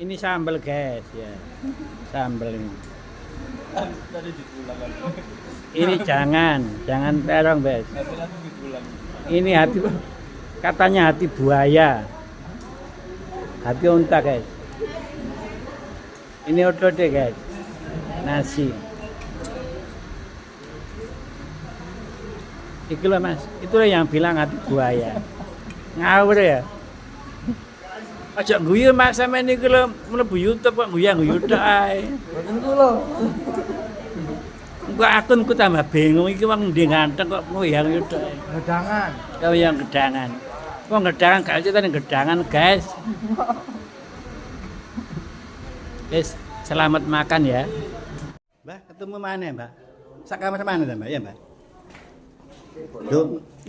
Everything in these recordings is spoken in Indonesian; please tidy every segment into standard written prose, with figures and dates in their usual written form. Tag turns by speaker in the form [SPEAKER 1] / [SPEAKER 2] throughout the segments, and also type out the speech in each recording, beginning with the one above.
[SPEAKER 1] Ini sambal guys ya. Sambal ini.
[SPEAKER 2] Tadi diulang kan.
[SPEAKER 1] Ini jangan terong guys.
[SPEAKER 2] Nanti diulang.
[SPEAKER 1] Ini hati katanya hati buaya. Hati unta guys. Ini otode guys. Nasi. Itu loh mas, itulah yang bilang hati buaya. Ngawur ya. Aja guyu mak sampean niku lho mlebu YouTube kok guyu-guyu tok ae.
[SPEAKER 2] Boten kula.
[SPEAKER 1] Engko akunku tambah bingung iki wong ndi ganteng kok nguyang tok ae.
[SPEAKER 2] Gedangan.
[SPEAKER 1] Kau yang gedangan. Wong gedangan gak cetan gedangan, guys. Guys, selamat makan ya. Mbak, ketemu mana, Mbak? Sak kamar mana, Mbak? Ya, Mbak.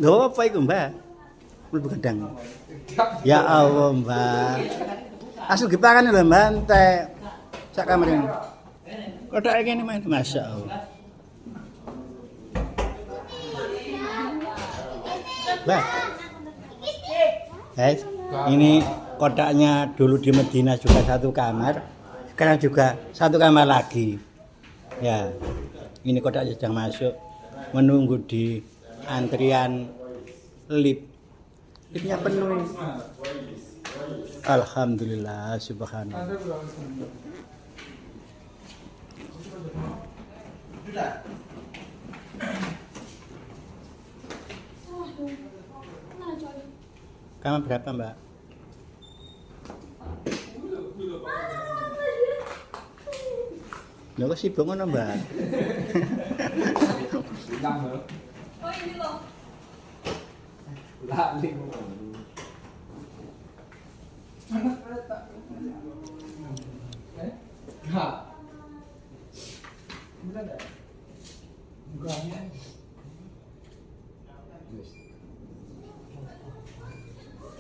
[SPEAKER 1] Lho apa iku, Mbak? Mlebu gedang. Ya Allah, Mbak. Asal gipangan lho, Mbak, entek. Sak kamar ini. Kotak ini main, Masya Allah. Mbak. Guys, ini kotaknya dulu di Medina juga satu kamar, sekarang juga satu kamar lagi. Ya, ini kotaknya sedang masuk, menunggu di antrian lift. Liftnya penuh. Alhamdulillah, subhanallah. Kamar berapa, Mbak? Loh kok sibuk ngono, Mbak?
[SPEAKER 3] Oh ini loh.
[SPEAKER 2] Lali. Mana kereta? Enggak. Benar enggak? Enggaknya.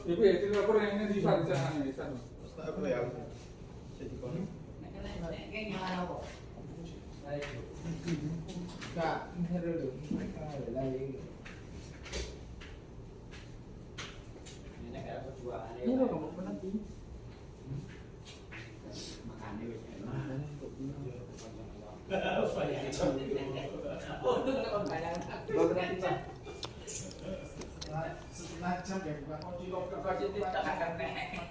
[SPEAKER 4] Ibu ya, itu aku yang ini di sana di sana.
[SPEAKER 2] Apa ya? Jadi kono. Kak, ini dulu. Mereka lagi. Ini loh kamu pernah tuh. Makannya wis enak. Oh, itu kan bayang. Lo berarti Pak. Setengah jam ya bukan mau kok tidak akan naik.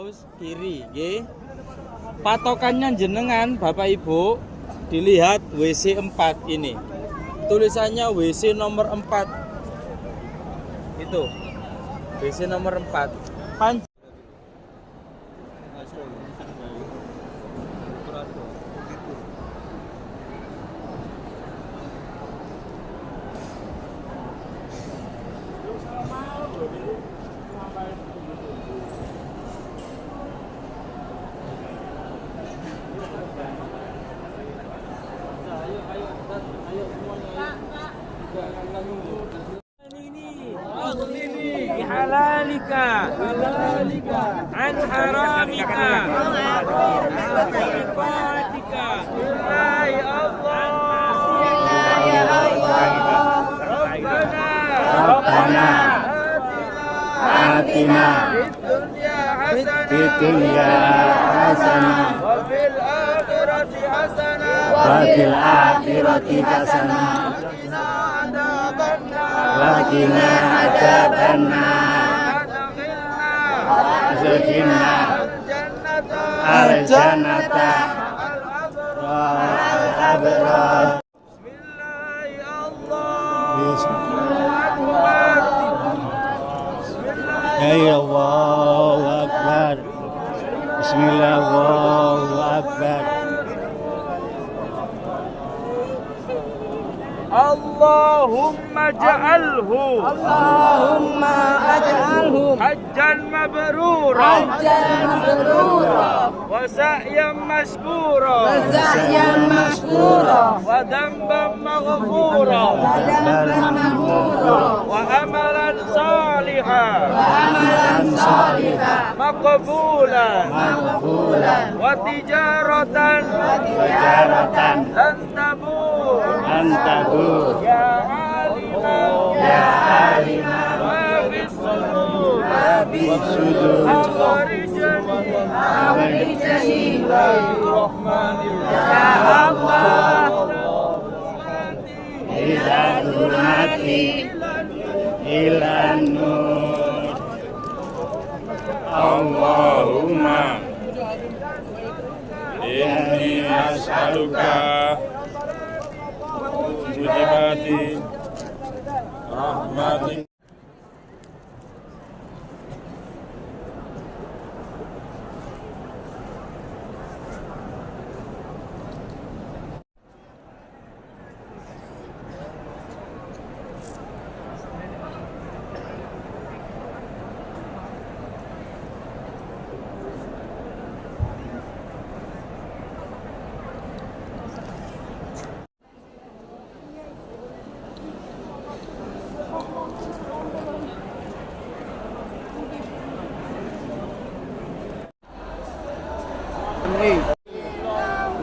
[SPEAKER 5] Haus kiri, nggih. Patokannya jenengan Bapak Ibu dilihat WC 4 ini. Tulisannya WC nomor 4. Itu. WC nomor 4. حلالك عن حرامك بطاعتك يا الله ربنا
[SPEAKER 1] آتنا في الدنيا حسنة وفي الآخرة حسنة وقنا عذاب النار أدخلنا الجنة والأبرار يا الله أكبر بسم الله الله أكبر
[SPEAKER 5] اللهم اجعله حجا مبرورا وسعيا مشكورا وذنبا مغفورا وعملا صالحا مقبولا وتجارة لن تبور يا عالم ما في الصدور أخرجني الرحمن يا الله
[SPEAKER 1] إلى الظلمات إلى النور
[SPEAKER 5] اللهم إني أسألك موجبات رحمتك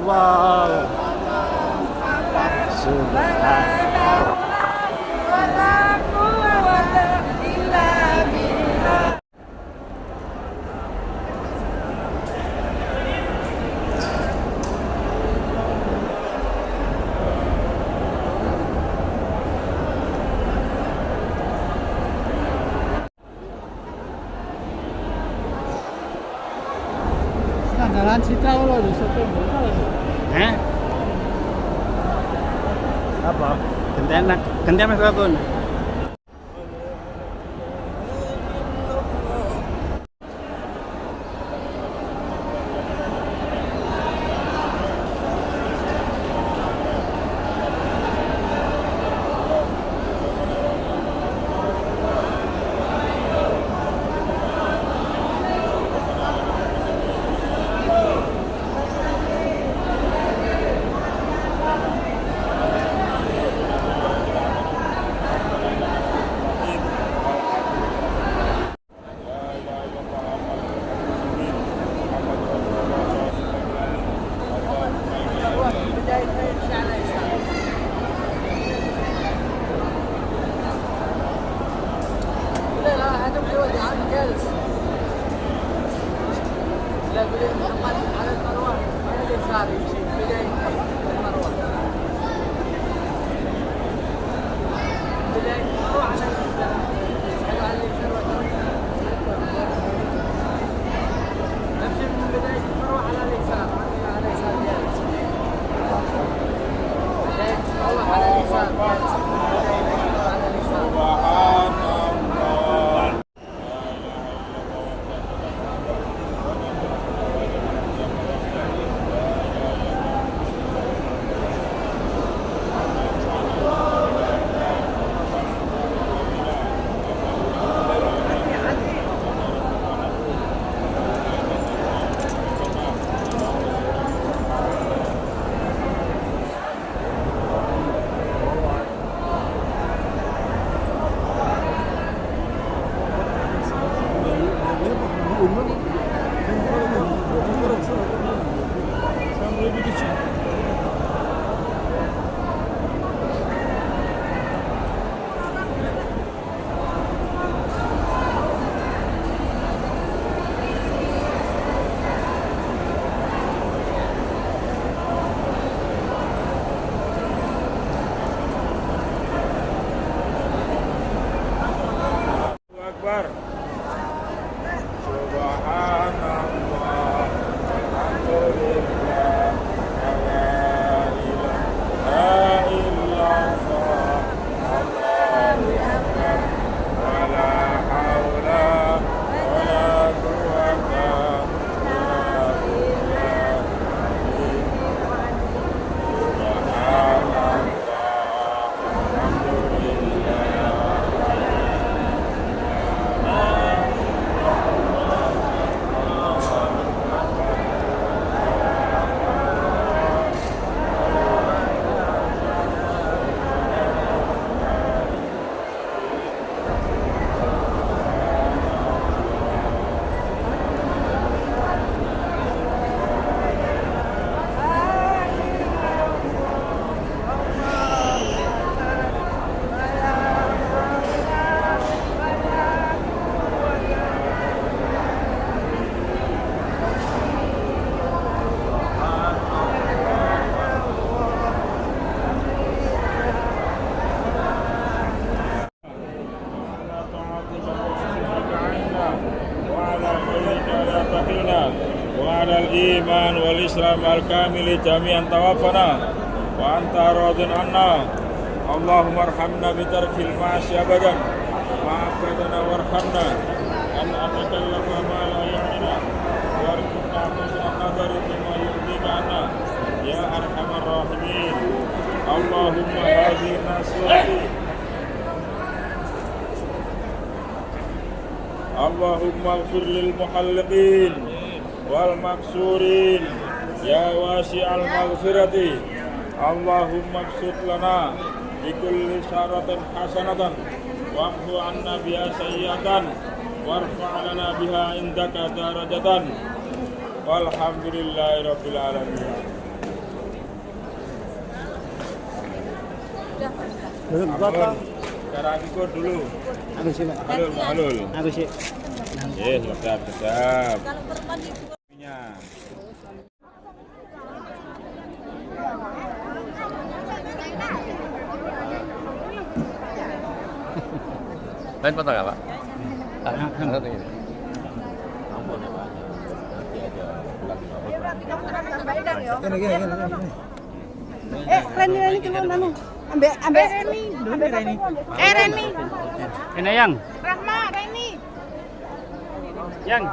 [SPEAKER 1] Wow. Subhanallah.
[SPEAKER 4] Andalan cita lo di situ.
[SPEAKER 1] Hah? Apa? Gentian Mas Kakun.
[SPEAKER 5] على الإيمان والإسلام الكامل جميعا توفنا وأنت راض عنا اللهم ارحمنا بترك المعاصي أبدا وعافنا وارحمنا أن أتكلف ما لا يعنينا وارزقنا حسن النظر فيما يرضيك عنا يا أرحم الراحمين اللهم هذه نصيحتي اللهم اغفر للمحلقين والمكسورين يا واسع المغفرة اللهم ابسط لنا بكل شارة حسنة وامحو عنا بها سيئة وارفع لنا بها عندك درجة والحمد لله رب العالمين. Sekarang ikut dulu.
[SPEAKER 1] Aku sih, Pak.
[SPEAKER 5] Alul.
[SPEAKER 1] Aku sih.
[SPEAKER 5] Sedap.
[SPEAKER 2] Lain foto nggak Pak?
[SPEAKER 1] Satu
[SPEAKER 2] ini.
[SPEAKER 3] Reni keluar nanu. Ambek Reni. Reni.
[SPEAKER 1] Ini yang.
[SPEAKER 3] Rahma, Reni.
[SPEAKER 1] Yang.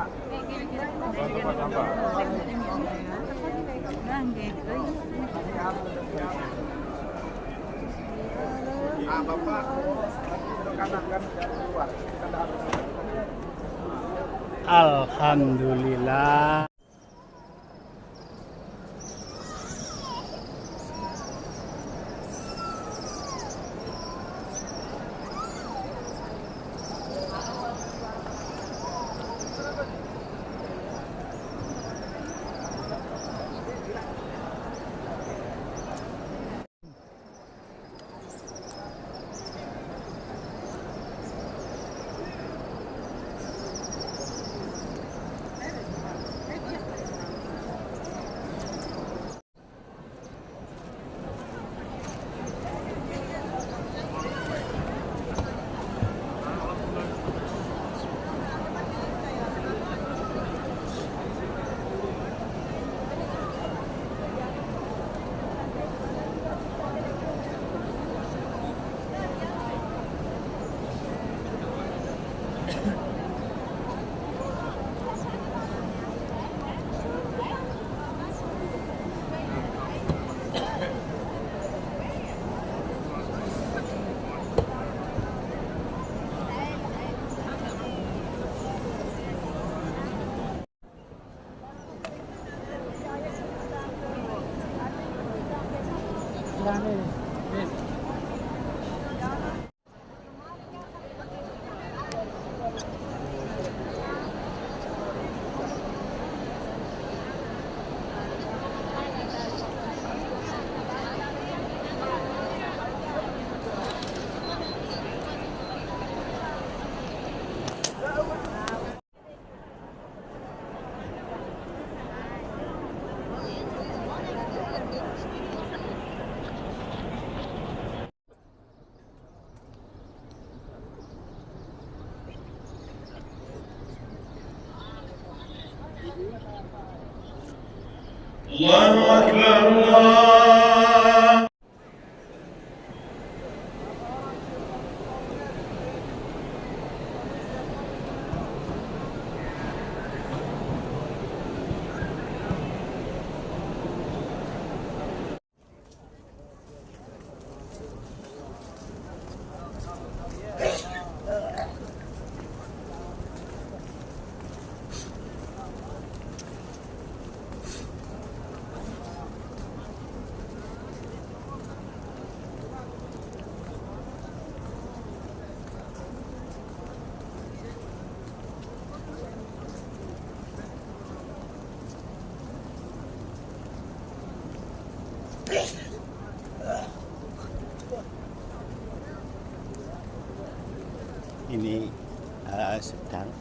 [SPEAKER 4] Bapak kanan keluar.
[SPEAKER 1] Alhamdulillah.
[SPEAKER 5] Allahu Akbar Allah.
[SPEAKER 1] Ini sedang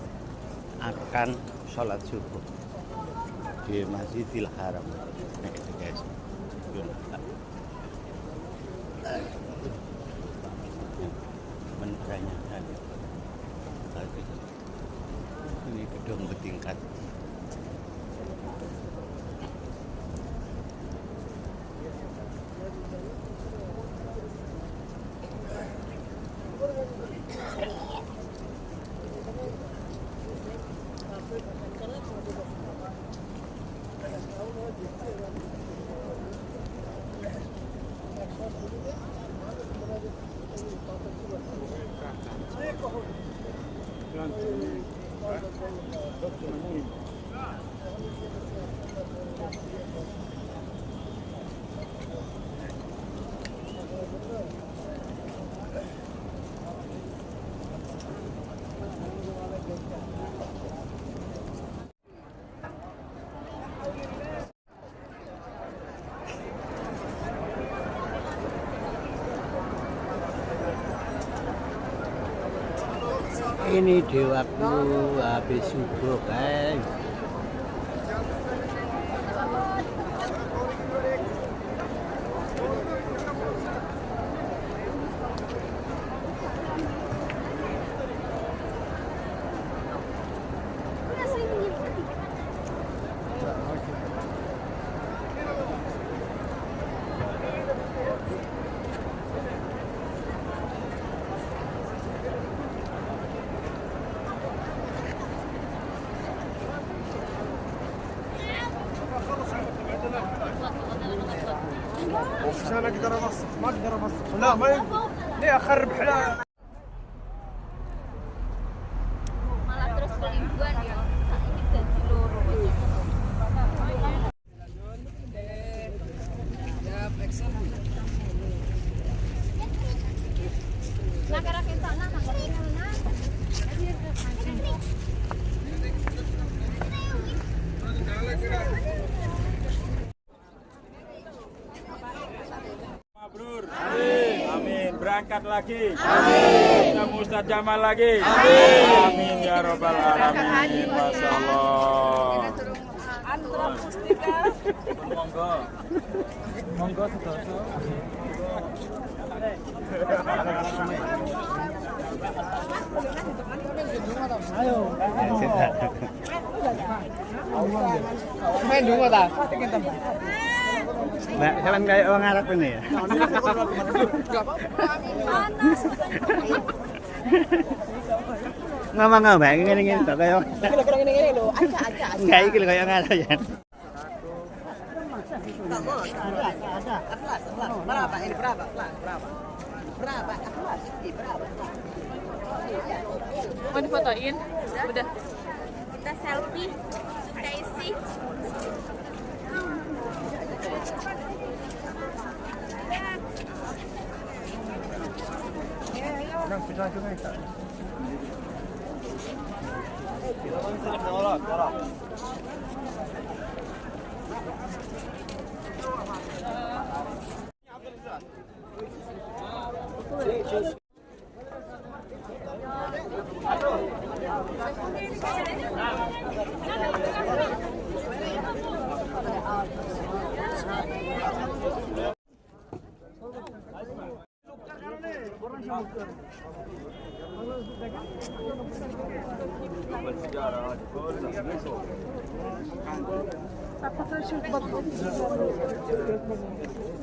[SPEAKER 1] akan sholat subuh di Masjidil Haram. Nah, itu guys. Menanyakan ini gedung bertingkat. Ini di waktu habis subuh guys.
[SPEAKER 6] عشان اقدر اوصف ما اقدر اوصف لا ما ليه اخرب حلا
[SPEAKER 7] malah terus kelingguan ya saiki dadi loro nah kira kita nak
[SPEAKER 5] Mabrur. Amin. Amin. Berangkat lagi. Amin. Ketemu Ustaz Jamal lagi. Amin. Amin ya robbal alamin. Masyaallah. Monggo. Monggo sedoso.
[SPEAKER 6] ayo
[SPEAKER 2] Main dulu ta.
[SPEAKER 1] Mbak, kalian kayak orang Arab ini ya? Ngomong Mbak, ngene-ngene tok kayak
[SPEAKER 3] Kira-kira ngene lho, aja.
[SPEAKER 1] enggak iki lho kayak orang Arab ya.
[SPEAKER 3] Ada. Ikhlas. Berapa ini? Berapa? Berapa? Ikhlas. Berapa?
[SPEAKER 7] mau difotoin udah kita selfie suka isi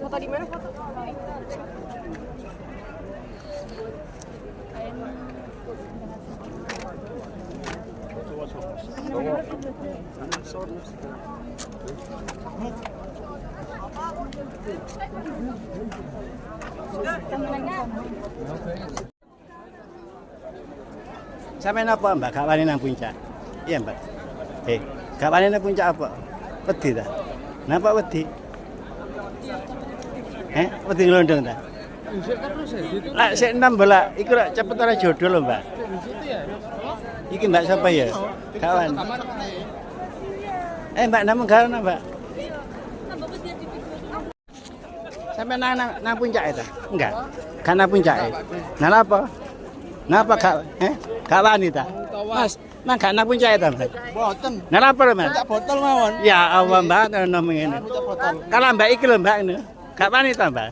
[SPEAKER 3] Foto di mana foto?
[SPEAKER 1] Sampai apa Mbak? Gak wani nang puncak. Iya Mbak. Gak wani nang puncak apa? Wedi ta? Napa wedi? Wedi nglondong ta? Lah sik 6 bola, iku lak cepet ora jodoh lho, Mbak. Iki Mbak siapa ya? Kawan. Mbak namung garono, Mbak. Sampai nang puncak itu? Enggak. Kan nang puncak. Nah apa? Napa gak gak wani ta? Mas, nang gak nang puncak itu, Mbak.
[SPEAKER 6] boten
[SPEAKER 1] Nah apa lho, Mas?
[SPEAKER 6] puncak botol mawon
[SPEAKER 1] Ya Allah, Mbak, ono ngene.
[SPEAKER 6] puncak botol
[SPEAKER 1] Kalau Mbak iki lho, Mbak ini. Gak wani ta, Mbak?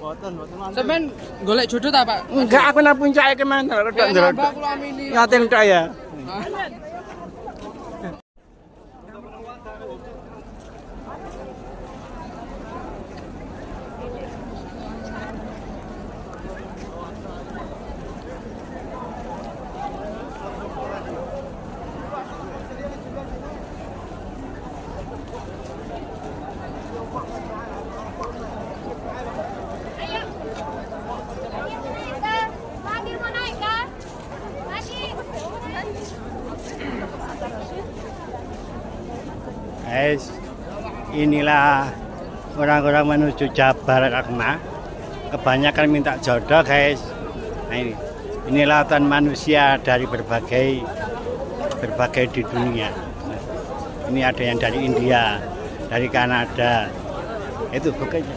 [SPEAKER 6] boten
[SPEAKER 2] Sampeyan golek jodoh ta, Pak?
[SPEAKER 1] Enggak, aku nang puncak iki men. Rodok ndrodok.
[SPEAKER 2] Mbak kula amini.
[SPEAKER 1] Ngaten tok ya. guys, inilah orang-orang menuju Jabal Rahmah. Kebanyakan minta jodoh guys. Nah ini lautan manusia dari berbagai di dunia. Ini ada yang dari India, dari Kanada. Itu bukitnya.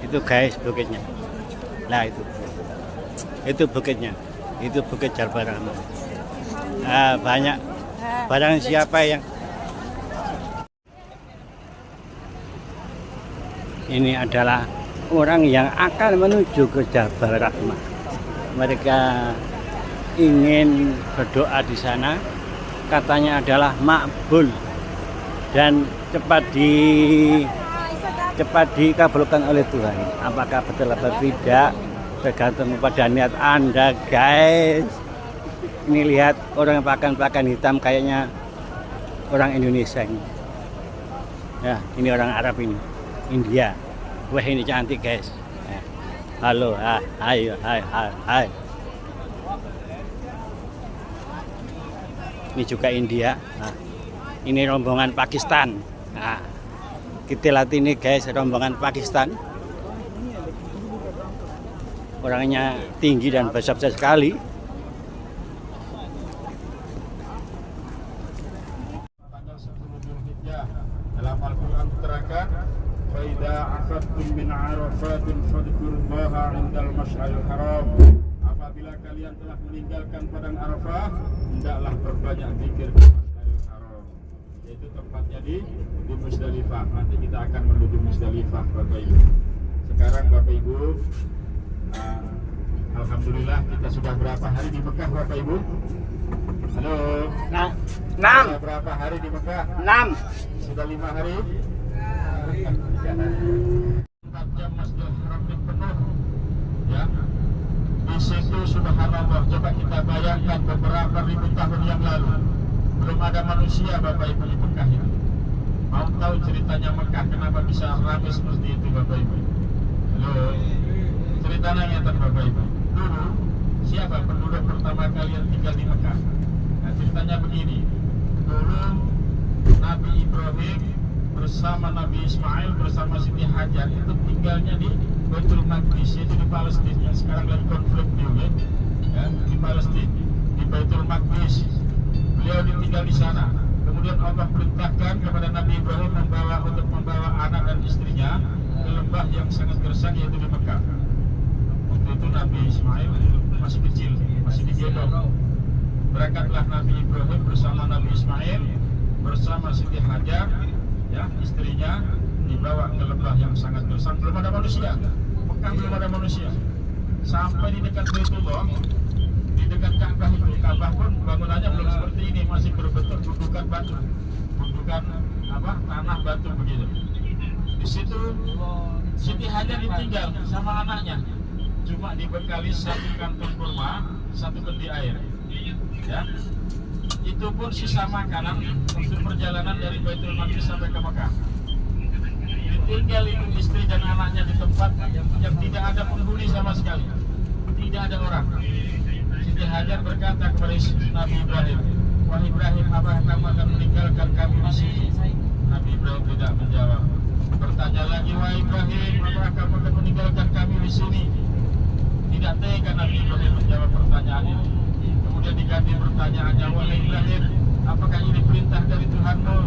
[SPEAKER 1] Itu guys bukitnya. Nah itu bukitnya. Itu bukit Jabal Rahmah. Nah, banyak barang siapa yang ini adalah orang yang akan menuju ke Jabal Rahmah. Mereka ingin berdoa di sana, katanya adalah makbul dan cepat dikabulkan oleh Tuhan. Apakah betul atau tidak tergantung pada niat Anda guys. Ini lihat orang yang pakai hitam kayaknya orang Indonesia ini. Ya, ini orang Arab ini. India. Wah ini cantik guys. Halo, hai. Ini juga India. Nah, ini rombongan Pakistan. Nah, kita lihat ini guys, rombongan Pakistan. Orangnya tinggi dan besar sekali.
[SPEAKER 5] Dalam Al-Quran diterangkan, "Faida afattum min arafatin fadhkurullaha 'indal masy'aril haram." Apabila kalian telah meninggalkan padang Arafah, hendaklah berbanyak zikir di Masy'aril Haram. Yaitu tempatnya di Musdalifah. Nanti kita akan menuju Musdalifah Bapak Ibu. Sekarang Bapak Ibu, alhamdulillah kita sudah berapa hari di Mekah Bapak Ibu? Halo.
[SPEAKER 1] Nah, 6.
[SPEAKER 5] Sudah berapa hari di Mekah?
[SPEAKER 1] 6.
[SPEAKER 5] Sudah 5 hari? 4 jam Masjidil Haram ini penuh. Ya. Di situ subhanallah, coba kita bayangkan beberapa ribu tahun yang lalu belum ada manusia Bapak Ibu di Mekah ini. Mau tahu ceritanya Mekah kenapa bisa ramai seperti itu Bapak Ibu? Halo. Ceritanya nyata Bapak Ibu. Dulu siapa penduduk pertama kali yang tinggal di Mekah? Nah, ceritanya begini. Dulu Nabi Ibrahim bersama Nabi Ismail bersama Siti Hajar itu tinggalnya di Baitul Maqdis, yaitu di Palestina yang sekarang lagi konflik ya, di Palestina, di Baitul Maqdis. Beliau ditinggal di sana. Kemudian Allah perintahkan kepada Nabi Ibrahim untuk membawa anak dan istrinya ke lembah yang sangat gersang yaitu di Mekah. Waktu itu Nabi Ismail masih kecil, masih digendong. Berangkatlah Nabi Ibrahim bersama Nabi Ismail bersama Siti Hajar, ya istrinya, dibawa ke lembah yang sangat gersang. Belum ada manusia, Mekah belum ada manusia. Sampai di dekat Baitullah, di dekat Ka'bah itu, Ka'bah pun bangunannya belum seperti ini, masih berbentuk gundukan batu, gundukan tanah batu begitu. Di situ Siti Hajar ditinggal sama anaknya, cuma dibekali 1 kantong kurma, 1 kendi air. Ya, itu pun sisa makanan untuk perjalanan dari Baitul Maqdis sampai ke Mekah. Ditinggal itu istri dan anaknya di tempat yang tidak ada penghuni sama sekali, tidak ada orang. Siti Hajar berkata kepada Nabi Ibrahim, "Wahai Ibrahim, apakah kamu akan meninggalkan kami di sini?" Nabi Ibrahim tidak menjawab. Bertanya lagi, "Wahai Ibrahim, apakah kamu akan meninggalkan kami di sini?" Tidak tega Nabi Ibrahim menjawab pertanyaan ini. Kemudian diganti pertanyaannya, "Wahai Ibrahim, apakah ini perintah dari Tuhanmu?"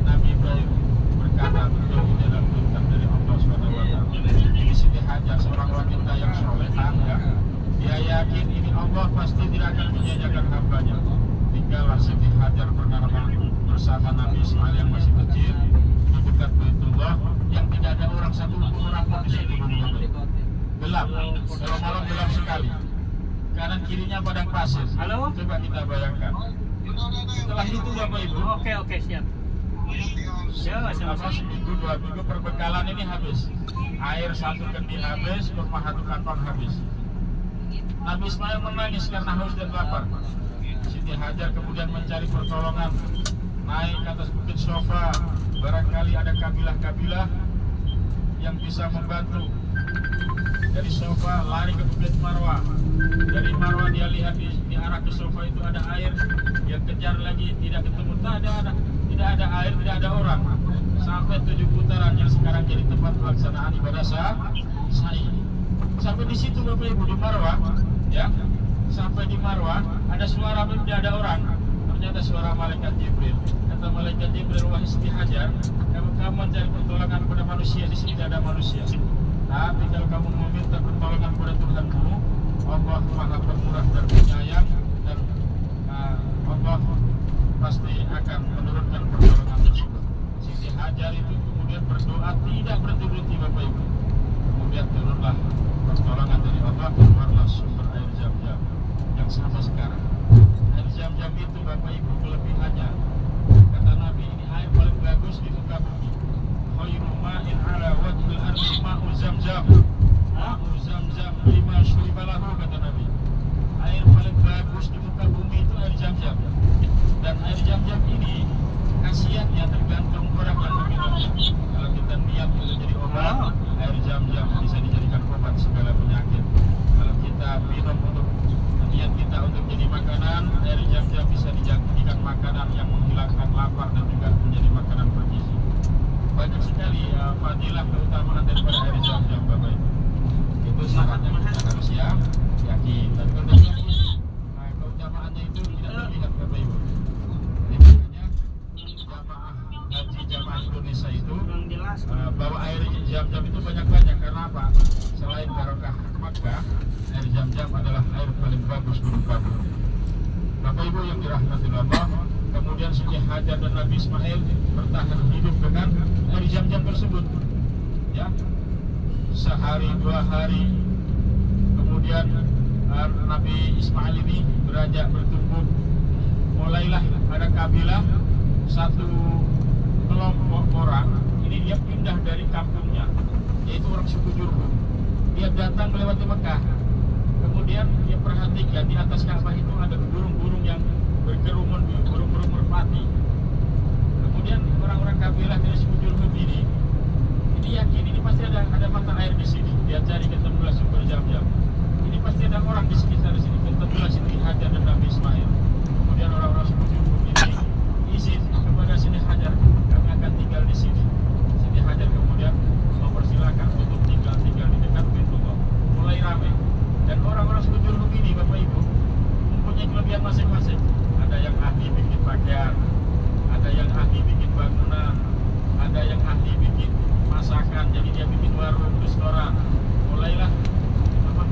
[SPEAKER 5] Nabi Ibrahim berkata, "Betul, ini adalah perintah dari Allah SWT." Ini Siti Hajar, seorang wanita yang solehah, ya. Dia yakin ini Allah pasti tidak akan menyanyiakan hambanya. Tinggallah Siti Hajar bersama Nabi Ismail yang masih kecil di dekat Baitullah yang tidak ada orang satu orang pun di situ. Gelap, kalau malam gelap sekali. Kanan kirinya padang pasir. Halo? Coba kita bayangkan. Setelah itu Bapak Ibu.
[SPEAKER 2] Oke, siap.
[SPEAKER 5] Seminggu 2 minggu perbekalan ini habis. Air 1 kendi habis, kurma 1 kantong habis. Nabi Ismail menangis karena haus dan lapar. Siti Hajar kemudian mencari pertolongan, naik ke atas bukit Sofa. Barangkali ada kabilah-kabilah yang bisa membantu. Dari Sofa lari ke bukit Marwah. Dari Marwah dia lihat di arah ke Sofa itu ada air yang kejar lagi, tidak ketemu, tidak ada air, tidak ada orang. Sampai 7 putaran yang sekarang jadi tempat pelaksanaan ibadah sa'i. Sampai di situ Bapak Ibu di Marwah, ya. Sampai di Marwah ada suara tidak ada orang. Ternyata suara malaikat Jibril. Kata malaikat Jibril, wahai Siti Hajar, kamu mencari pertolongan kepada manusia, di sini tidak ada manusia. Tapi kalau kamu meminta pertolongan kepada Tuhanmu, Allah Maha Pemurah dan Penyayang, dan Allah pasti akan menurunkan pertolongan tersebut. Siti Hajar itu kemudian berdoa tidak berhenti Bapak Ibu. Kemudian turunlah pertolongan dari Allah, keluarlah sumber air Zam-Zam yang sampai sekarang. Air Zam-Zam itu Bapak Ibu kelebihannya, kata Nabi, ini air paling bagus di muka bumi. Khairu ma'in ala wajhil ardi ma'u Zam-Zam. Ma'u Zam-Zam lima syuribalahu, kata Nabi. Air paling bagus di muka bumi itu air Zam-Zam. Dan air Zam-Zam ini khasiatnya tergantung orang yang meminumnya. Kalau kita niat untuk jadi obat, air Zam-Zam bisa dijadikan obat segala penyakit. Kalau kita minum untuk niat kita untuk jadi makanan, air Zam-Zam bisa dijadikan makanan yang menghilangkan lapar dan juga menjadi makanan bergizi. Banyak sekali fadilah keutamaan daripada air Zam-Zam Bapak Ibu. Itu syaratnya kita harus yakin. Dan kalau kita yakin, keutamaannya itu tidak terlihat Bapak Ibu. Jadi makanya jamaah haji jamaah Indonesia itu bawa air Zam-Zam itu banyak-banyak. Karena apa? Selain barokah Makkah, air Zam-Zam adalah air paling bagus di muka bumi. Bapak Ibu yang dirahmati Allah, kemudian Siti Hajar dan Nabi Ismail bertahan hidup dengan air Zam-Zam tersebut, ya, sehari 2 hari. Kemudian Nabi Ismail ini beranjak bertumbuh, mulailah ada kabilah, satu kelompok orang ini dia pindah dari kampungnya, yaitu orang suku Jurhum. Dia datang melewati Mekah. Kemudian dia perhatikan di atas Ka'bah itu ada burung-burung yang berkerumun, burung-burung merpati. Kemudian orang-orang kabilah dari suku Jurhum ini yakin ini pasti ada mata air di sini. Dia cari, ketemulah sumber Zam-Zam. Ini pasti ada orang di sekitar sini. Ketemulah Siti Hajar dan Nabi Ismail. Kemudian orang-orang suku Jurhum ini izin kepada Siti Hajar, kami akan tinggal di sini. Siti Hajar kemudian mempersilahkan untuk tinggal di dekat Baitullah. Mulai ramai. Dan orang-orang suku Jurhum ini Bapak Ibu mempunyai kelebihan masing-masing. Ada yang ahli bikin pakaian, ada yang ahli bikin bangunan, ada yang ahli bikin masakan, jadi dia bikin warung, restoran. Mulailah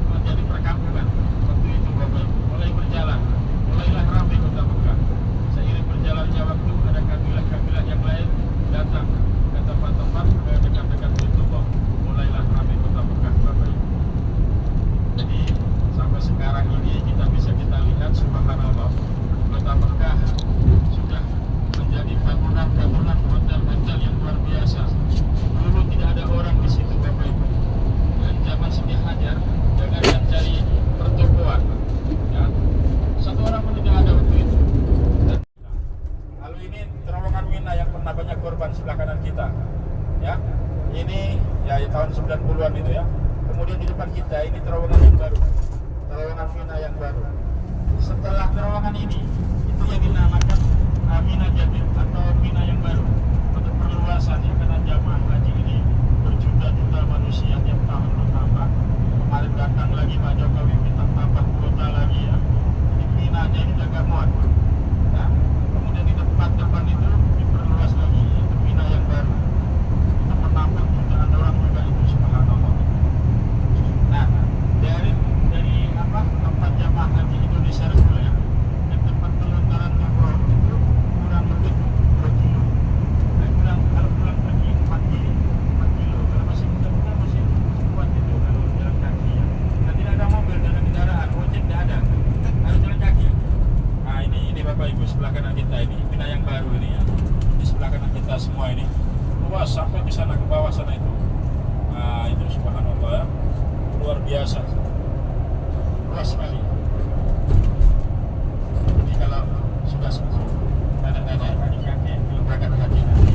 [SPEAKER 5] menjadi perkampungan. Waktu itu Bapak Ibu mulai berjalan, mulailah ramai kota Mekah. Seiring berjalannya waktu, ada kabilah-kabilah yang lain datang ke tempat-tempat dekat-dekat Baitullah. Mulailah ramai kota Mekah Bapak Ibu. Jadi sampai sekarang ini kita lihat subhanallah, kota Mekah sudah menjadi bangunan-bangunan hotel-hotel yang luar biasa. Dulu tidak ada orang di situ Bapak Ibu. Dan zaman Siti Hajar dengan mencari pertokoan, ya, satu orang pun tidak ada waktu itu. Dan lalu ini terowongan Mina yang pernah banyak korban sebelah kanan kita, ya. Ini ya tahun 90-an itu ya. Kemudian di depan kita ini terowongan yang baru, terowongan Mina yang baru. Setelah terowongan ini, itu yang dinamakan Mina Jadid atau Mina yang baru. Untuk perluasan ya, karena jamaah haji ini berjuta-juta manusia tiap tahun bertambah. Kemarin datang lagi Pak Jokowi minta tambah kuota lagi ya. Di Mina aja ini agak muat. Ya. Kemudian di depan itu diperluas lagi, itu Mina yang baru. Itu menampung jutaan orang juga itu subhanallah. Nah, dari tempat jamaah haji Indonesia reguler ke tempat pelontaran umroh itu kurang lebih 2 kilo. Saya bilang kalau pulang pergi 4 kilo. Kalau masih muda-muda masih kuat itu kalau jalan kaki ya. Dan tidak ada mobil, tidak ada kendaraan, ojek tidak ada, harus jalan kaki. Nah ini Bapak Ibu sebelah kanan kita ini Mina yang baru ini ya. Di sebelah kanan kita semua ini luas sampai ke sana ke bawah sana itu. Nah itu subhanallah ya, luar biasa, luas sekali. Jadi kalau sudah sembuh nenek-nenek kakek-kakek kalau berangkat haji nanti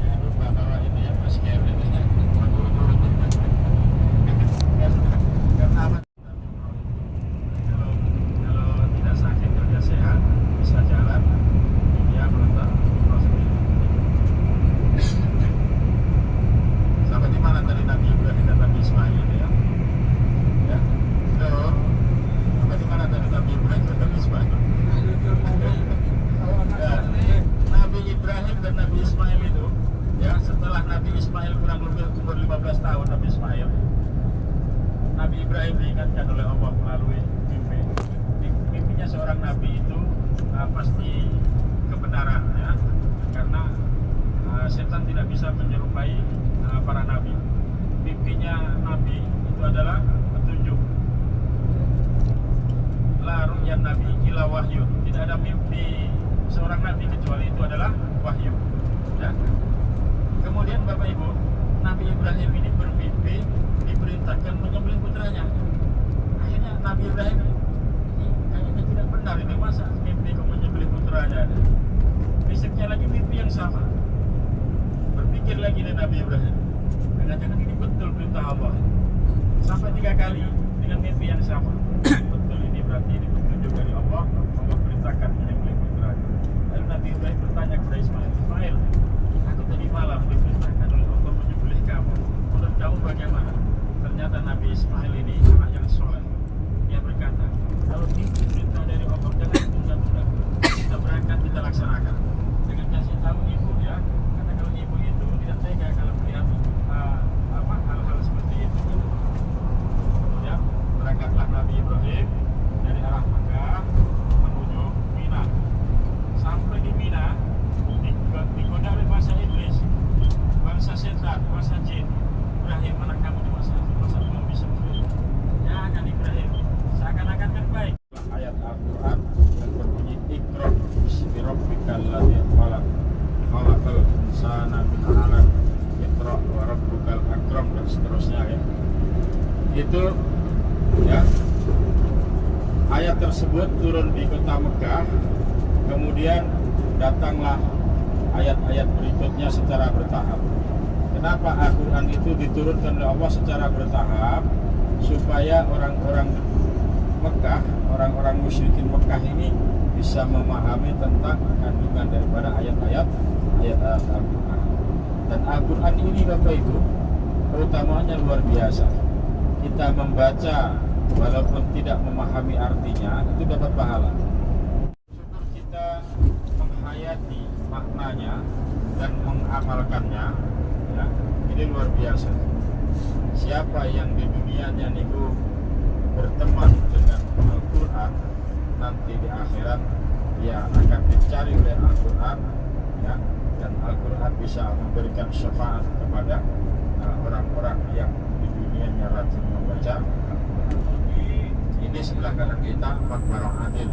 [SPEAKER 5] jangan lupa bawa ini ya masker ini ya, turun-turun karena aman. Kalau tidak sakit kerja sehat bisa jalan. Nabi itu pasti kebenaran ya, karena setan tidak bisa menyerupai para Nabi. Mimpinya Nabi itu adalah petunjuk. La ru'yan Nabi ila wahyu. Tidak ada mimpi seorang Nabi kecuali itu adalah wahyu ya. Kemudian Bapak Ibu, Nabi Ibrahim ini bermimpi diperintahkan menyembelih putranya. Akhirnya Nabi Ibrahim ini kayaknya tidak benar, ini masa mimpi kok menyembelih putranya. Besoknya lagi mimpi yang sama. Berpikir lagi dari Nabi Ibrahim, jangan-jangan ini betul perintah Allah. Sampai 3 kali dengan mimpi yang sama. Betul, ini berarti ini petunjuk dari Allah. Allah perintahkan menyembelih putranya. Lalu Nabi Ibrahim bertanya kepada Ismail, aku tadi malam diperintahkan oleh Allah menyembelih kamu. Menurut kamu bagaimana? Ternyata Nabi Ismail ini anak yang soleh. Dia berkata, kalau itu perintah dari Allah jangan tunda-tunda. Kita berangkat, kita laksanakan. Dengan kasih tahu ibu ya, karena kalau ibu itu tidak tega kalau melihat hal-hal seperti itu. Ya, berangkatlah Nabi Ibrahim dari arah Mekah menuju Mina. Sampai di Mina digoda oleh bangsa iblis, bangsa setan, bangsa jin. Ibrahim, mana kamu di masa itu? Masa belum bisa berdiri? Jangan Ibrahim, seakan-akan kan baik. Ayat Al-Quran yang berbunyi Iqra bismi rabbikal ladzi khalaq khalaqal insana min 'alaq Iqra wa rabbukal akram dan seterusnya ya. Itu ya, ayat tersebut turun di kota Mekah. Kemudian datanglah ayat-ayat berikutnya secara bertahap. Kenapa Al-Quran itu diturunkan oleh Allah secara bertahap? Supaya orang-orang Mekah, orang-orang musyrikin Mekah ini bisa memahami tentang kandungan daripada ayat-ayat Al-Quran. Dan Al-Quran ini Bapak Ibu, keutamanya luar biasa. Kita membaca walaupun tidak memahami artinya, itu dapat pahala. Syukur kita menghayati maknanya dan mengamalkannya ya, ini luar biasa. Siapa yang di dunianya niku berteman dengan Al-Quran, nanti di akhirat dia akan dicari oleh Al-Quran ya, dan Al-Quran bisa memberikan syafaat kepada orang-orang yang di dunianya rajin membaca Al-Quran. Ini sebelah kanan kita Makbarah Adil,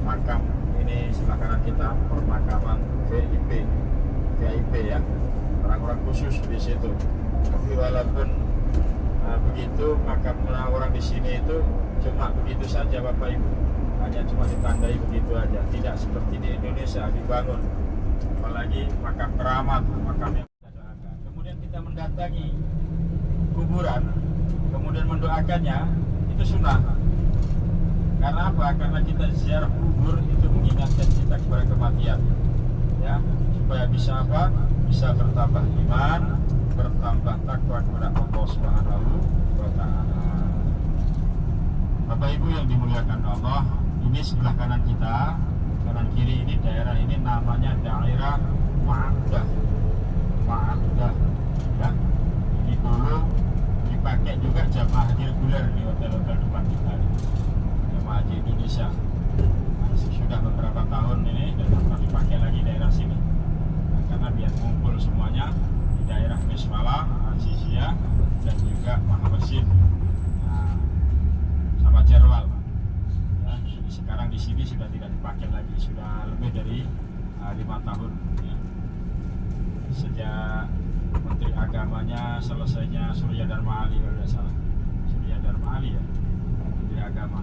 [SPEAKER 5] makam ini sebelah kanan kita permakaman VIP ya, orang-orang khusus di situ. Tapi walaupun begitu, makam orang di sini itu cuma begitu saja Bapak Ibu, hanya cuma ditandai begitu aja, tidak seperti di Indonesia dibangun, apalagi makam keramat, makam yang kemudian kita mendatangi kuburan, kemudian mendoakannya, itu sunnah. Karena apa? Karena kita ziarah kubur itu mengingatkan kita kepada kematian ya, supaya bisa apa? Bisa bertambah iman, bertambah takwa kepada Allah Subhanahu wa ta'ala. Bapak Ibu yang dimuliakan Allah, ini sebelah kanan kita, kanan kiri ini daerah ini namanya daerah Ma'abdah ya. Ini dulu dipakai juga jamaah haji reguler di hotel-hotel depan kita ini, jamaah haji Indonesia. Sudah beberapa tahun ini dan pernah dipakai lagi daerah sini karena biar kumpul semuanya di daerah Mismalah, Azizia dan juga Mahabasin sama Jerwal ya. Jadi sekarang di sini sudah tidak dipakai lagi, sudah lebih dari 5 tahun ya. Sejak Menteri Agamanya selesainya Surya Dharma Ali, kalau tidak salah Surya Dharma Ali ya, Menteri Agama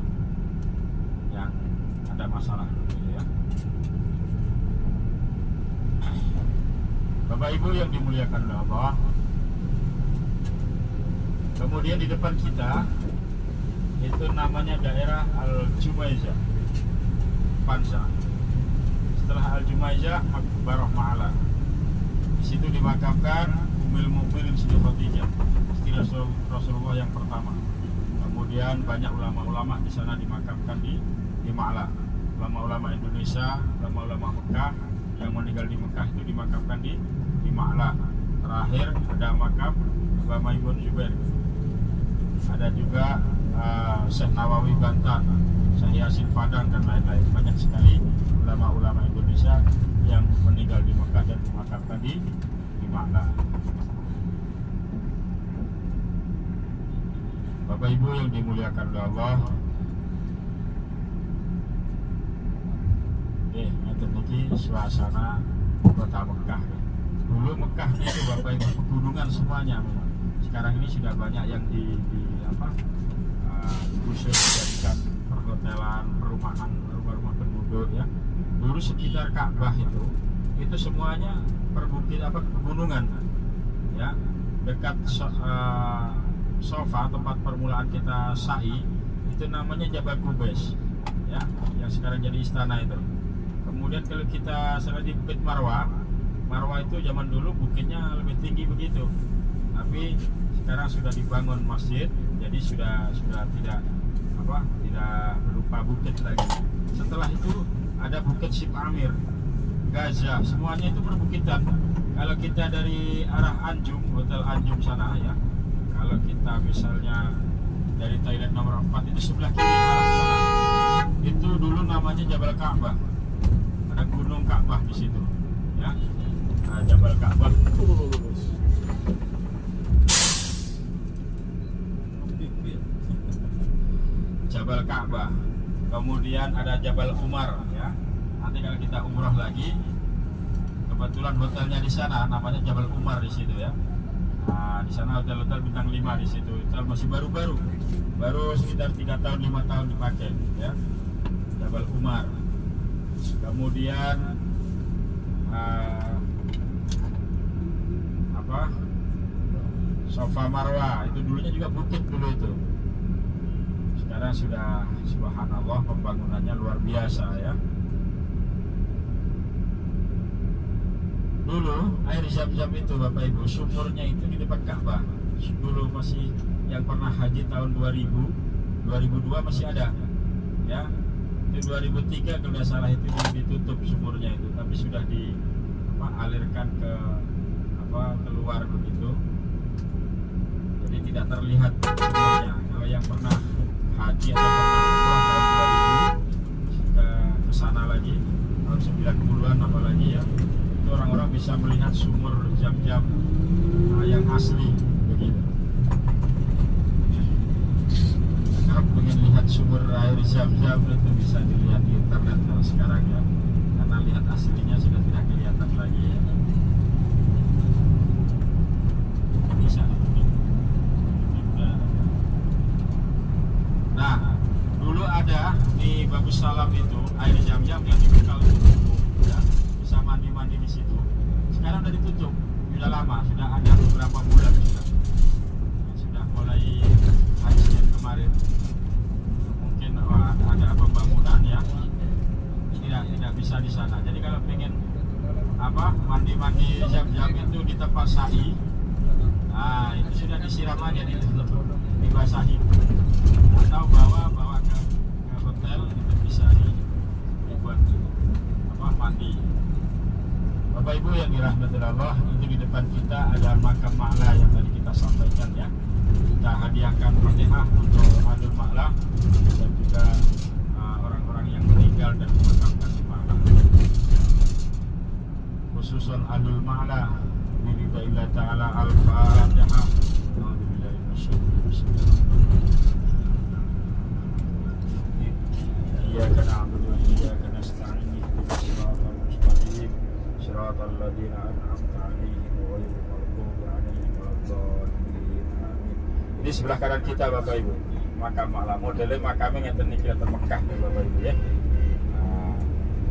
[SPEAKER 5] yang ada masalah ya. Bapak Ibu yang dimuliakan oleh Allah, kemudian di depan kita itu namanya daerah Al-Jumaizah Pansa. Setelah Al-Jumaizah Makbarah Ma'ala, di situ dimakamkan Ummul Mukminin Siti Khadijah, istri Rasulullah yang pertama. Kemudian banyak ulama-ulama di sana dimakamkan di Ma'la. Ulama-ulama Indonesia, ulama-ulama Mekah yang meninggal di Mekah itu dimakamkan di Ma'la. Terakhir ada makam Mbah Maimun Zubair. Ada juga Syekh Nawawi Bantan, Syekh Yasin Padang dan lain-lain. Banyak sekali ulama-ulama Indonesia yang meninggal di Mekah dan dimakamkan di Makna. Bapak Ibu yang dimuliakan oleh Allah, ini suasana kota Mekah. Dulu Mekah itu Bapak Ibu pegunungan semuanya memang. Sekarang ini sudah banyak yang khusus dijadikan perhotelan, perumahan, rumah-rumah penduduk ya. Dulu sekitar Ka'bah itu semuanya pegunungan ya. Dekat Sofa tempat permulaan kita sa'i itu namanya Jabal Qubais ya, yang sekarang jadi istana itu. Kemudian kalau kita selain di Bukit Marwah itu zaman dulu bukitnya lebih tinggi begitu, tapi sekarang sudah dibangun masjid, jadi sudah tidak berupa bukit lagi. Setelah itu ada Bukit Sib Amir, Gaza, semuanya itu perbukitan. Kalau kita dari arah Anjum, Hotel Anjum sana ya, kalau kita misalnya dari Thailand nomor 4 itu sebelah kiri arah sana, itu dulu namanya Jabal Ka'bah. Ada gunung Ka'bah di situ ya. Nah, Jabal Ka'bah. Jabal Ka'bah. Kemudian ada Jabal Umar ya. Nanti kalau kita umrah lagi, kebetulan hotelnya di sana namanya Jabal Umar di situ ya. Nah, di sana hotel-hotel bintang 5 di situ. Hotel masih baru sekitar 3 tahun 5 tahun dipakai ya. Jabal Umar. Kemudian Sofa Marwah itu dulunya juga bukit dulu itu. Sekarang sudah subhanallah pembangunannya luar biasa ya. Dulu air Zam-Zam itu Bapak Ibu, sumurnya itu di depan Ka'bah. Dulu masih yang pernah haji tahun 2002 masih ada ya. Itu 2003 kalau tidak salah itu ditutup sumurnya itu, tapi sudah dialirkan keluar begitu. Jadi tidak terlihat sumurnya. Kalau yang pernah haji atau pernah umrah tahun 2000 ke sana lagi tahun 90-an apalagi ya, itu orang-orang bisa melihat sumur Zam-Zam yang asli begitu. Kalau pengen lihat sumur air Zam-Zam itu bisa dilihat di internet kalau sekarang ya, karena lihat aslinya sudah tidak kelihatan lagi ya. Bisa. Nah, dulu ada di Bagus Salam itu air Zam-Zam yang dibekal ya, bisa mandi-mandi di situ. Sekarang sudah ditutup, sudah lama, sudah ada beberapa bulan sudah mulai hajian kemarin. Mungkin ada pembangunan ya, tidak bisa di sana. Jadi kalau pengen mandi-mandi Zam-Zam itu di tempat sa'i, nah itu sudah disiram aja dibasahi, atau bawa ke hotel itu bisa dibuat mandi. Bapak Ibu yang dirahmati Allah, itu di depan kita ada makam Ma'la yang tadi kita sampaikan ya. Kita hadiahkan Fatihah untuk Ahlul Ma'la dan juga orang-orang yang meninggal dan dimakamkan di Ma'la. Khususan Ahlul Ma'la, billahi ta'ala al-Fatihah. Alhamdulillah. Iyyaka na'budu wa iyyaka nasta'in. Shiratal mustaqim. Shiratal ladzina an'amta 'alaihim ghairil maghdubi 'alaihim waladdallin. Amin. Ini sebelah kanan kita Bapak Ibu, makam Ma'la. Modelnya makamnya yang iki Mekah nih Bapak Ibu ya. Nah,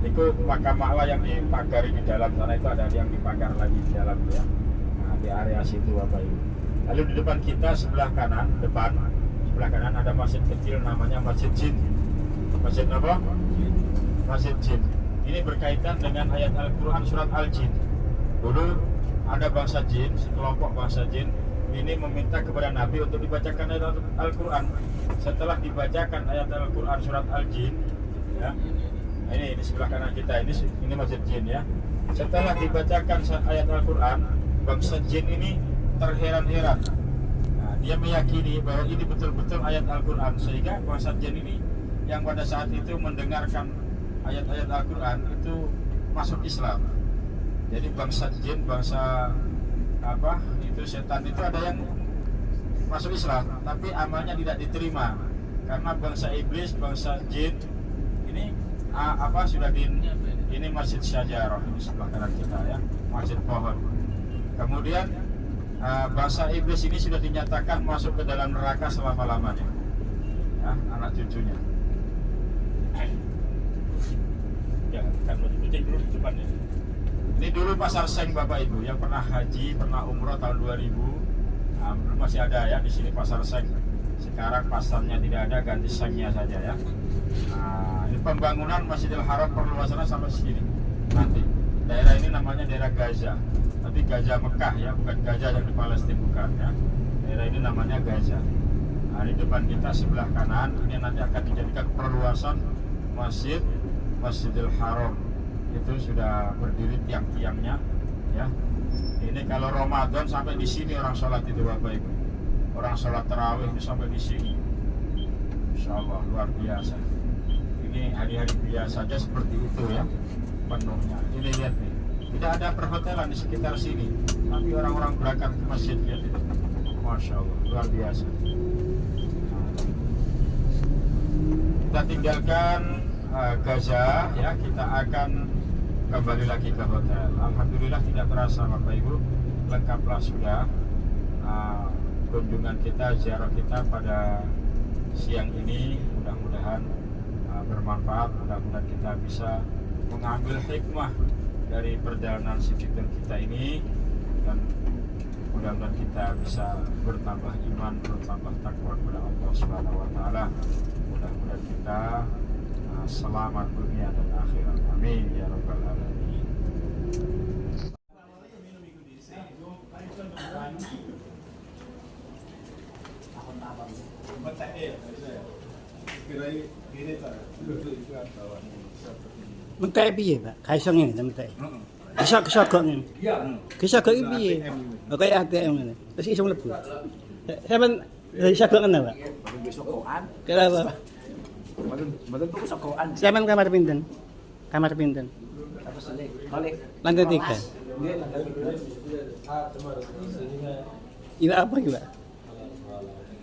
[SPEAKER 5] itu makam Ma'la yang dipagari di dalam sana, itu ada yang dipagar lagi di dalam ya. Nah, di area situ Bapak Ibu. Lalu di depan kita sebelah kanan ada masjid kecil namanya Masjid Jin. Masjid apa? Masjid Jin. Ini berkaitan dengan ayat Al-Quran surat Al-Jin. Dulu ada bangsa jin, sekelompok bangsa jin ini meminta kepada Nabi untuk dibacakan ayat Al-Quran. Setelah dibacakan ayat Al-Quran surat Al-Jin ya, ini di sebelah kanan kita, ini Masjid Jin ya. Setelah dibacakan ayat Al-Quran, bangsa jin ini terheran-heran. Nah, dia meyakini bahwa ini betul-betul ayat Al-Quran, sehingga bangsa jin ini yang pada saat itu mendengarkan ayat-ayat Al-Quran itu masuk Islam. Jadi bangsa jin, bangsa apa itu setan itu ada yang masuk Islam, tapi amalnya tidak diterima karena bangsa iblis, bangsa jin ini sudah ini masjid syajarah di sebelah kanan kita ya, masjid pohon. Kemudian bangsa iblis ini sudah dinyatakan masuk ke dalam neraka selama-lamanya, ya, anak cucunya. Ya, kan kucing dulu di depan ya. Ini dulu pasar Seng Bapak Ibu yang pernah haji, pernah umroh tahun 2000. Belum masih ada ya di sini pasar Seng. Sekarang pasarnya tidak ada, ganti Sengnya saja ya. Ini pembangunan Masjidil Haram perluasannya sampai sini. Nanti daerah ini namanya daerah Gaza. Tapi Gaza Mekah ya, bukan Gaza yang di Palestina, bukan ya. Daerah ini namanya Gaza. Di depan kita sebelah kanan ini nanti akan dijadikan perluasan Masjidil Haram. Itu sudah berdiri tiang-tiangnya ya. Ini kalau Ramadan sampai di sini orang sholat itu Bapak Ibu. Orang sholat tarawih itu sampai di sini. Insya Allah luar biasa. Ini hari-hari biasa saja seperti itu ya penuhnya. Ini lihat nih, tidak ada perhotelan di sekitar sini, tapi orang-orang berangkat ke masjid lihat itu. Masya Allah luar biasa. Kita tinggalkan Gaza ya, kita akan kembali lagi ke hotel. Alhamdulillah tidak terasa Bapak Ibu, lengkaplah sudah kunjungan kita, ziarah kita pada siang ini. Mudah-mudahan bermanfaat, mudah-mudahan kita bisa mengambil hikmah dari perjalanan sekitar kita ini, dan mudah-mudahan kita bisa bertambah iman, bertambah takwa kepada Allah Subhanahu wa taala. Mudah-mudahan kita selamat dunia dan akhirat. Amin ya rabbal alamin.
[SPEAKER 1] Mentek piye, Pak? Ka iso ngene ta mentek. Kesok-kesok ngene.
[SPEAKER 4] Iya.
[SPEAKER 1] Kesok iki piye? Kayak ATM ngene. Terus iso mlebu. Sampeyan iso kok ngene, Pak?
[SPEAKER 2] Sokokan.
[SPEAKER 1] Kenapa?
[SPEAKER 2] Mboten tuku sokokan.
[SPEAKER 1] Sampeyan kamar pinten? Kamar pinten?
[SPEAKER 2] Apa sele? Balik.
[SPEAKER 1] Lantai 3.
[SPEAKER 2] Nggih, lantai 3.
[SPEAKER 1] Ini apa iki, Pak?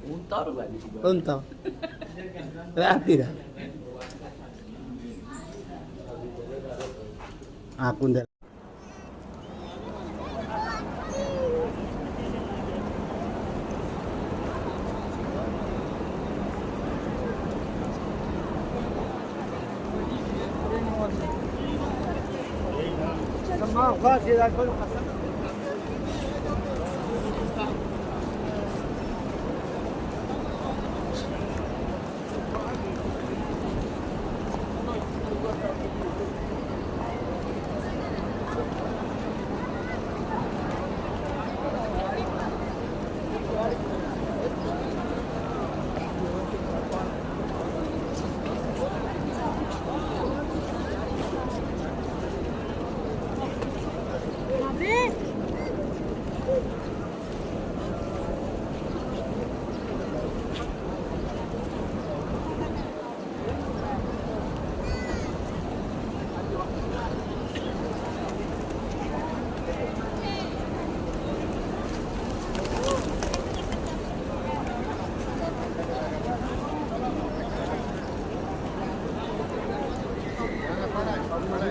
[SPEAKER 2] Untor, Pak.
[SPEAKER 1] Unta. Berarti dah. Aku ndak.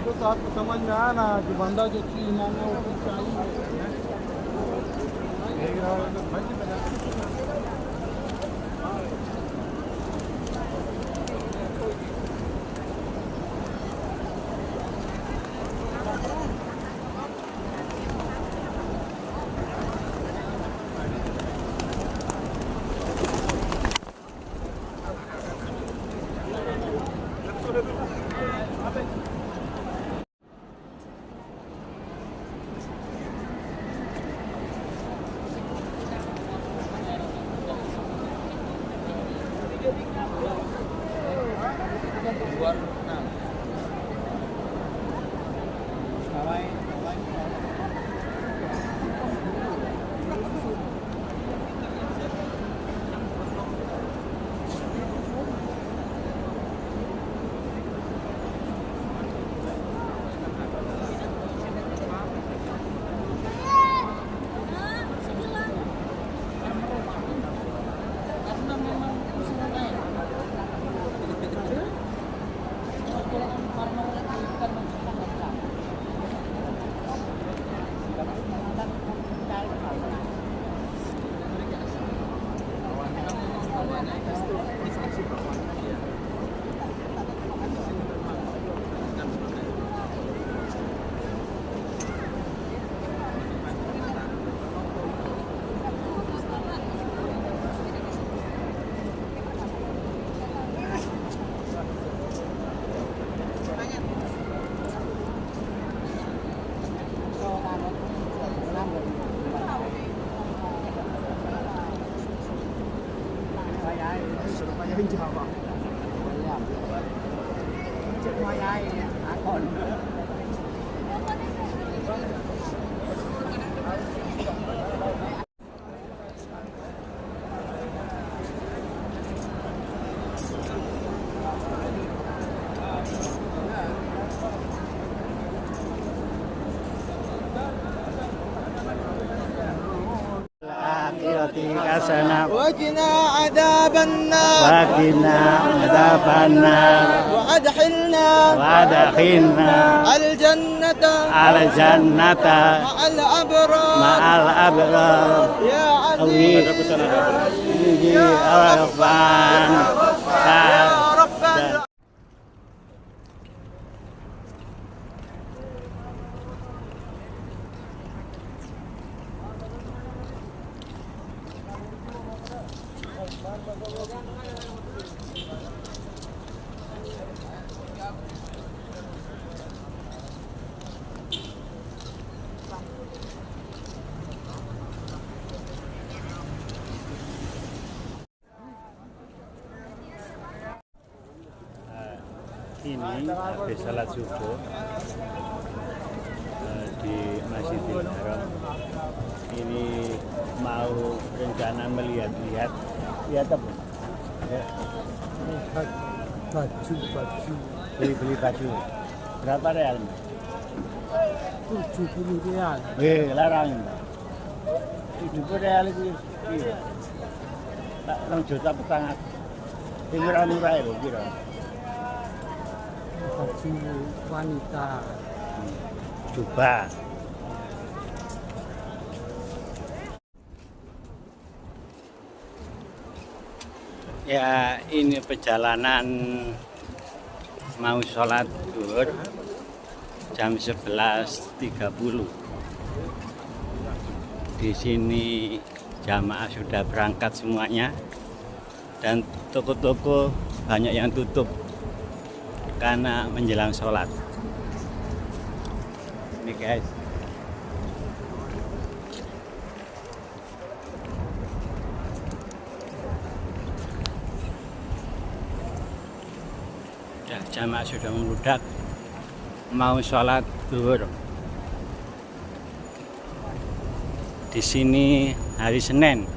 [SPEAKER 6] तो साथ समझ में आया ना कि बंदा जो चीज मांगा वो कुछ चाहिए देख रहा है तो भाई की बजा
[SPEAKER 1] Akhirati hasanah
[SPEAKER 6] وقنا عذاب النار
[SPEAKER 1] Waqina adzabannar
[SPEAKER 6] وأدخلنا
[SPEAKER 1] Wadakhilna
[SPEAKER 6] الجنة
[SPEAKER 1] al-jannata
[SPEAKER 6] مع الأبرار
[SPEAKER 1] Ma'al abrar
[SPEAKER 6] يا
[SPEAKER 1] Awi
[SPEAKER 6] عزيز
[SPEAKER 1] Al-Rahman
[SPEAKER 6] يا رب
[SPEAKER 1] Ini habis salat subuh di Masjidil Haram. Ini mau rencana melihat-lihat, lihat apa? Ya.
[SPEAKER 6] baju
[SPEAKER 1] Beli baju. Berapa real?
[SPEAKER 6] 70 rial.
[SPEAKER 1] Larang. 70 real itu iya. Tak 2 juta petang. Sing murah-murah lho kira.
[SPEAKER 6] Baju wanita.
[SPEAKER 1] Jubah. Ya, ini perjalanan mau sholat zuhur jam 11.30. Di sini jamaah sudah berangkat semuanya dan toko-toko banyak yang tutup karena menjelang sholat. Ini guys. Ya, jamaah sudah membludak mau sholat zuhur. Di sini hari Senin.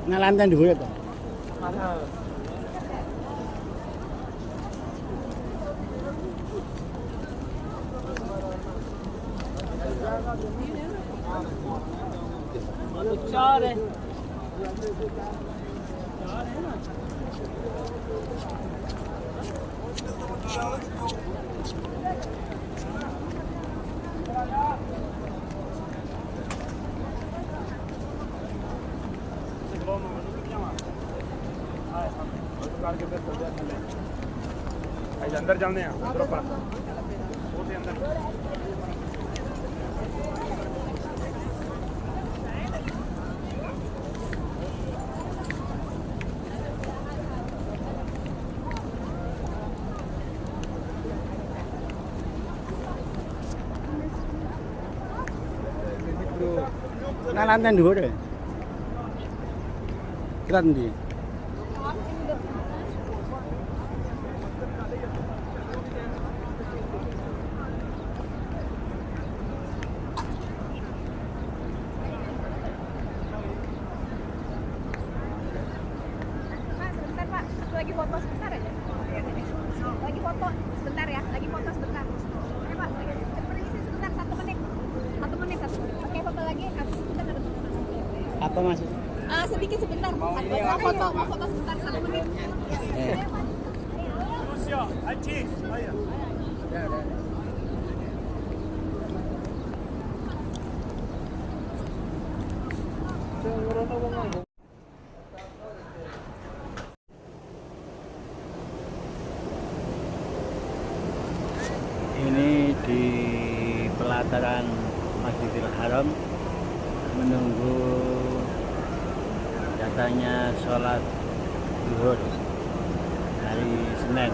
[SPEAKER 1] Nah, lantai dulu ya, Pak.
[SPEAKER 6] अंदर चलने हैं अंदर
[SPEAKER 1] Nah, lantai dulu deh. Keren di.
[SPEAKER 3] Sebentar Pak, lagi foto sebentar aja. Lagi foto sebentar ya, lagi foto sebentar. Ayo Pak, permisi sebentar 1 menit. 1 menit. Oke, foto lagi. Sebentar.
[SPEAKER 1] Apa maksud?
[SPEAKER 3] Sedikit sebentar. Mau foto sebentar 1 menit.
[SPEAKER 6] Rusia, Aceh, ayo.
[SPEAKER 1] Ini di pelataran Masjidil Haram menunggu datangnya sholat zuhur hari Senin.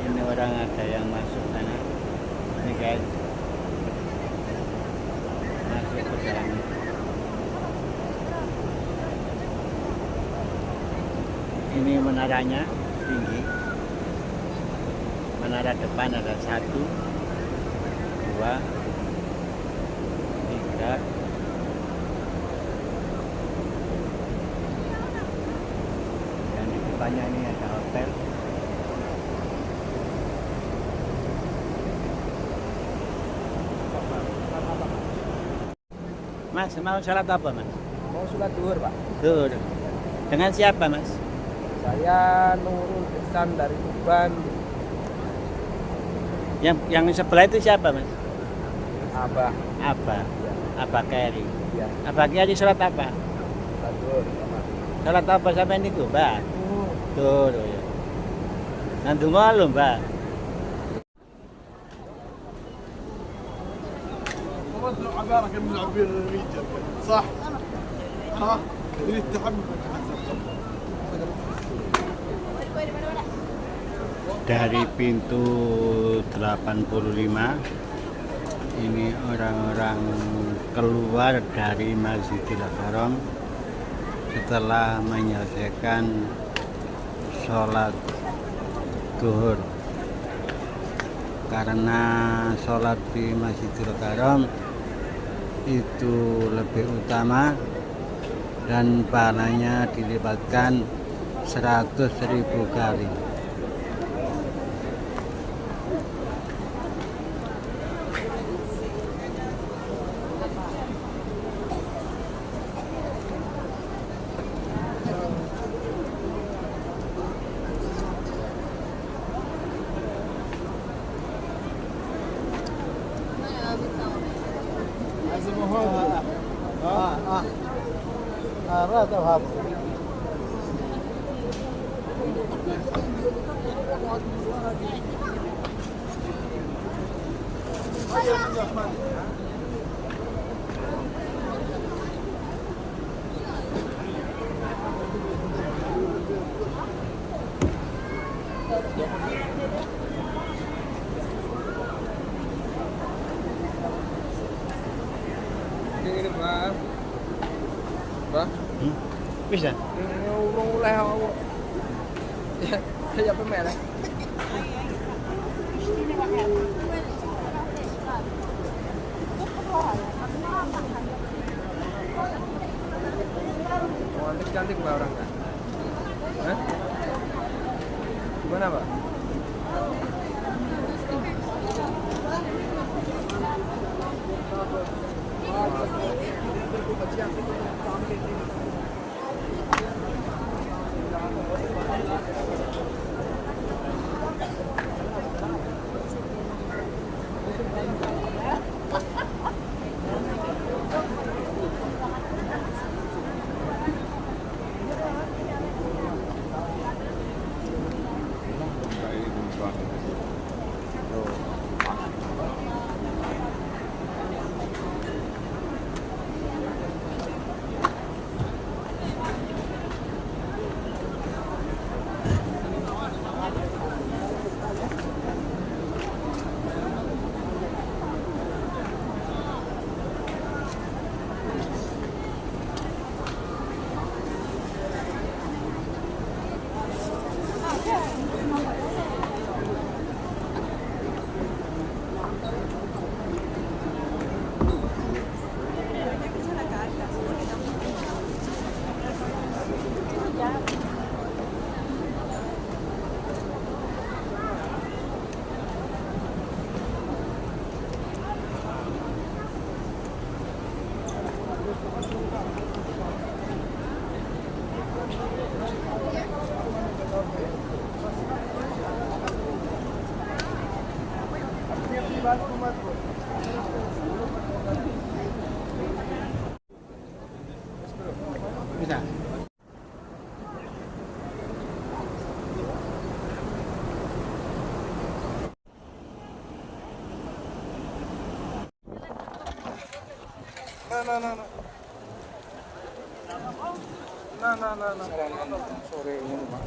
[SPEAKER 1] Ini orang ada yang masuk sana. Ini guys, masuk ke dalam. Ini menaranya tinggi. Menara depan ada 1, 2, 3. Dan di depannya ini ada hotel. Mas, mau sholat apa, Mas?
[SPEAKER 2] Mau sholat duhur, Pak.
[SPEAKER 1] Zuhur. Dengan siapa, Mas?
[SPEAKER 2] Saya Nurul Ihsan dari Tuban.
[SPEAKER 1] Yang sebelah itu siapa, Mas?
[SPEAKER 2] Abah.
[SPEAKER 1] Abah. Abah Keri.
[SPEAKER 2] Ya,
[SPEAKER 1] Abah Keri sholat apa?
[SPEAKER 2] sholat duhur.
[SPEAKER 1] Sholat apa sampai ini tuh, Mbak? Tuh, ya. Nanti malu, Mbak.
[SPEAKER 6] عبارة من العبير الريجر صح؟ ها؟ اللي تحمل
[SPEAKER 1] dari pintu 85 ini orang-orang keluar dari Masjidil Haram setelah menyelesaikan sholat zuhur. Karena sholat di Masjidil Haram itu lebih utama dan pahalanya dilipatkan 100.000 kali.
[SPEAKER 6] Ini Pak. Pak.
[SPEAKER 1] Bisa?
[SPEAKER 6] Ini mulai awak. Ya pemain lah. Cantik Pak orang kan? Hah? Gimana Pak?
[SPEAKER 1] Bisa?
[SPEAKER 6] Sore ini Pak.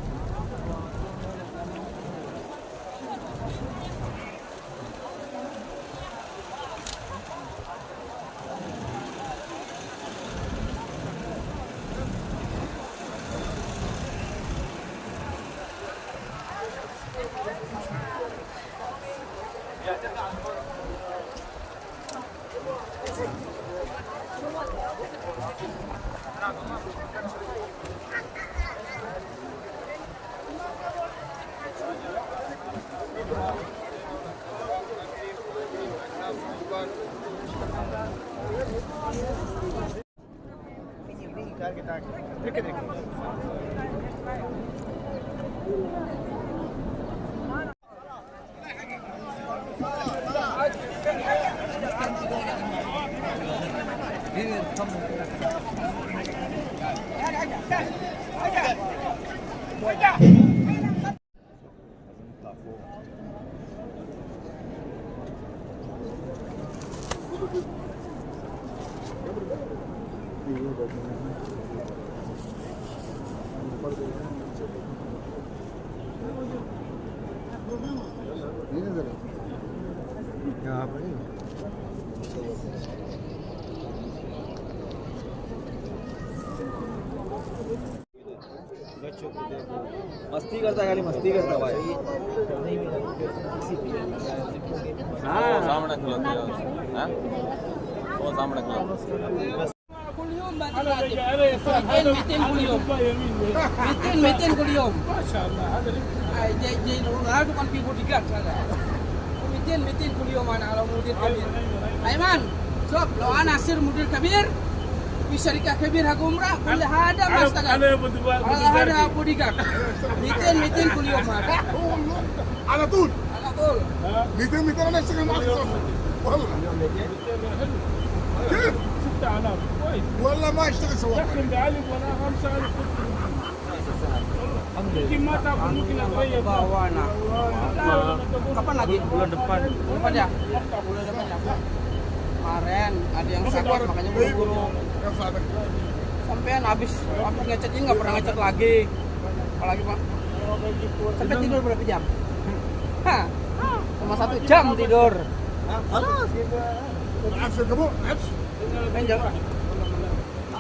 [SPEAKER 2] मस्ती करता खाली मस्ती करता भाई हाँ सामने खिलाते हैं वो सामने खिलाते kulium metin kulium masyaallah ada jai Ronaldo kan pibu digat sana metin kulium mana kalau mudir kabir Aiman sob lo ana sir mudir kabir bisa dikah kabir hak umrah boleh ada mas tagal ada abu digat metin kulium ada
[SPEAKER 6] على طول
[SPEAKER 2] ala tol
[SPEAKER 6] 200 انا اشتغل معك والله كيف
[SPEAKER 4] 6000 كويس
[SPEAKER 6] والله ما اشتغل سوا
[SPEAKER 4] دخل بألف ولا 5000 mungkin mata mungkin agak
[SPEAKER 2] bawana kapan lagi bulan depan ya bulan depan ya kemarin ada yang sakit makanya buru-buru sampean habis ngecek ini nggak pernah ngecek lagi apalagi pak sampai tidur berapa jam hah cuma 1 jam tidur
[SPEAKER 6] عفش كبو عفش
[SPEAKER 2] main jam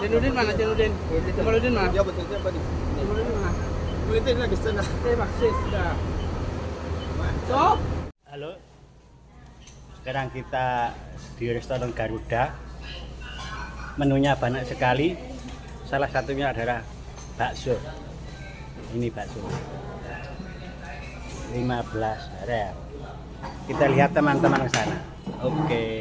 [SPEAKER 2] Jenudin mana Jenudin Jenudin mana
[SPEAKER 6] يا betul siapa nih
[SPEAKER 2] Jenudin mana
[SPEAKER 6] duitnya lagi setengah
[SPEAKER 2] baksis sudah Sob
[SPEAKER 1] Halo. Sekarang kita di restoran Garuda. Menunya banyak sekali. Salah satunya adalah bakso. Ini bakso. 15 rel. Kita lihat teman-teman ke sana. Oke.